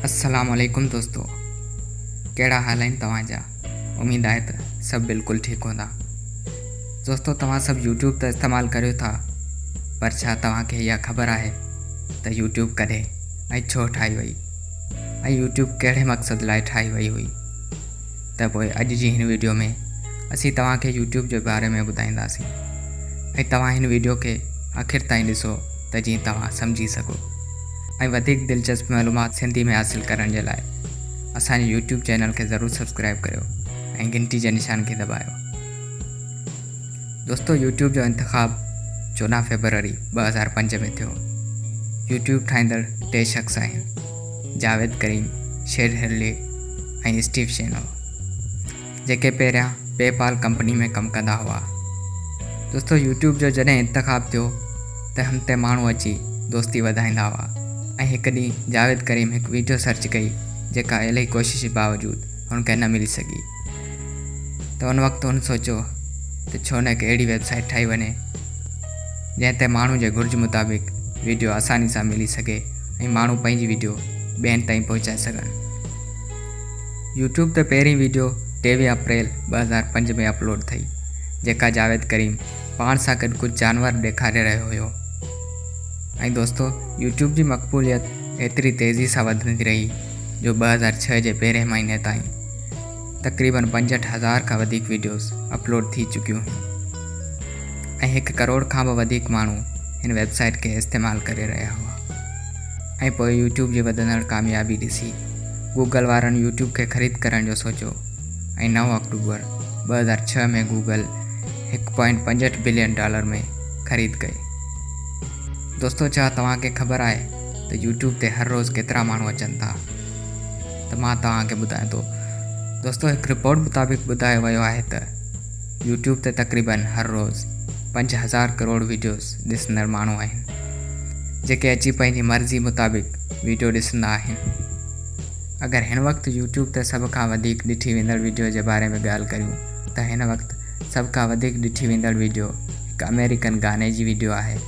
अस्सलाम वालेकुम दोस्तों, कहिड़ा हाल आहिनि तव्हांजा। उम्मीद आहे त सभु बिल्कुलु ठीकु हूंदा। दोस्तों, तव्हां सभु यूट्यूब त इस्तेमालु करियो था, पर छा तव्हांखे इहा ख़बर आहे त यूट्यूब कॾहिं ऐं छो ठाही वई ऐं यूट्यूब कहिड़े मक़सद लाइ ठाही वई हुई? त पोइ अॼु जी हिन वीडियो में असीं तव्हांखे यूट्यूब जे बारे में ॿुधाईंदासीं ऐं तव्हां हिन वीडियो खे आख़िर ताईं ॾिसो त जीअं तव्हां सम्झी सघो ऐं वधीक दिलचस्प मालूमात सिंधी में हासिल करण जे लाइ असांजे यूट्यूब चैनल खे ज़रूरु सब्सक्राइब करियो ऐं घंटी जे निशान खे दॿायो। दोस्तों, यूट्यूब जो इंतिख़ाब 14 फरवरी 2005 में थियो। यूट्यूब ठाहींदड़ 3 शख़्स आहिनि: जावेद करीम, शेर हिरली ऐं स्टीव शेनो, जेके पहिरियां पेपाल कंपनी में कमु कंदा हुआ। दोस्तों, यूट्यूब जो जॾहिं इंतिख़ाब थियो त हम ते माण्हू अची दोस्ती वधाईंदा हुआ ऐं हिकु ॾींहुं जावेद करीम हिकु वीडियो सर्च कई जेका इलाही कोशिश बावजूदि हुनखे न मिली सघी। त उन वक़्तु हुन सोचियो त छो न हिकु अहिड़ी वेबसाइट ठाही वञे जंहिं ते माण्हू जे घुर्ज मुताबिक़ वीडियो आसानी सां मिली सघे ऐं माण्हू पंहिंजी वीडियो ॿियनि ताईं पहुचाए सघनि। यूट्यूब ते पहिरीं वीडियो 23 अप्रैल 2005 में अपलोड थी, जेका जावेद करीम पाण सां गॾु कुझु जानवर ॾेखारे रहियो हुयो। ऐं दोस्तों, यूट्यूब जी मक़बूलियत एतिरी तेज़ी सां वधंदी रही जो 2006 जे पहिरें महीने ताईं तक़रीबन 65,000 खां वधीक वीडियोज़ अपलोड थी चुकियूं हुयूं ऐं 1 करोड़ खां बि वधीक माण्हू हिन वेबसाइट खे इस्तेमालु करे रहिया हुआ। ऐं पोइ यूट्यूब जी वधंदड़ कामयाबी ॾिसी गूगल वारनि यूट्यूब खे ख़रीद करण जो सोचियो ऐं 9 अक्टूबर 2006 में गूगल $1.65 बिलियन में ख़रीद कई। दोस्तों, छा तव्हांखे ख़बर आहे त यूट्यूब ते हर रोज़ु केतिरा माण्हू अचनि था? त मां तव्हांखे ॿुधायां थो। दोस्तों, हिकु रिपोर्ट मुताबिक़ ॿुधायो वियो आहे त यूट्यूब ते तक़रीबन हर रोज़ु 5,000 करोड़ वीडियोज़ ॾिसंदड़ माण्हू आहिनि, जेके अची पंहिंजी मर्ज़ी मुताबिक़ वीडियो ॾिसंदा आहिनि। अगरि हिन वक़्तु यूट्यूब ते सभ खां वधीक ॾिठी वेंदड़ वीडियो जे बारे में ॻाल्हि करियूं त हिन वक़्तु सभ खां वधीक ॾिठी वेंदड़ वीडियो हिकु अमेरिकन गाने जी वीडियो आहे,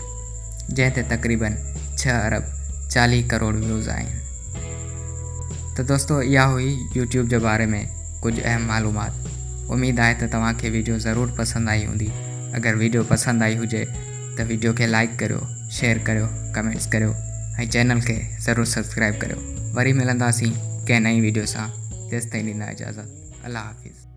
जंहिं ते तक़रीबन 6 अरब 40 करोड़ व्यूज़ आहिनि। त दोस्तों, इहा हुई यूट्यूब जे बारे में कुझु अहम मालूमात। उमेद आहे त तव्हांखे वीडियो ज़रूरु पसंदि आई हूंदी। अगरि वीडियो पसंदि आई हुजे त वीडियो खे लाइक करियो, शेयर करियो, कमेंट्स करियो ऐं चैनल खे ज़रूरु सब्सक्राइब करियो। वरी मिलंदासीं कंहिं नई वीडियो सां। तेसिताईं ॾींदा इजाज़त। अल्लाह हाफ़िज़।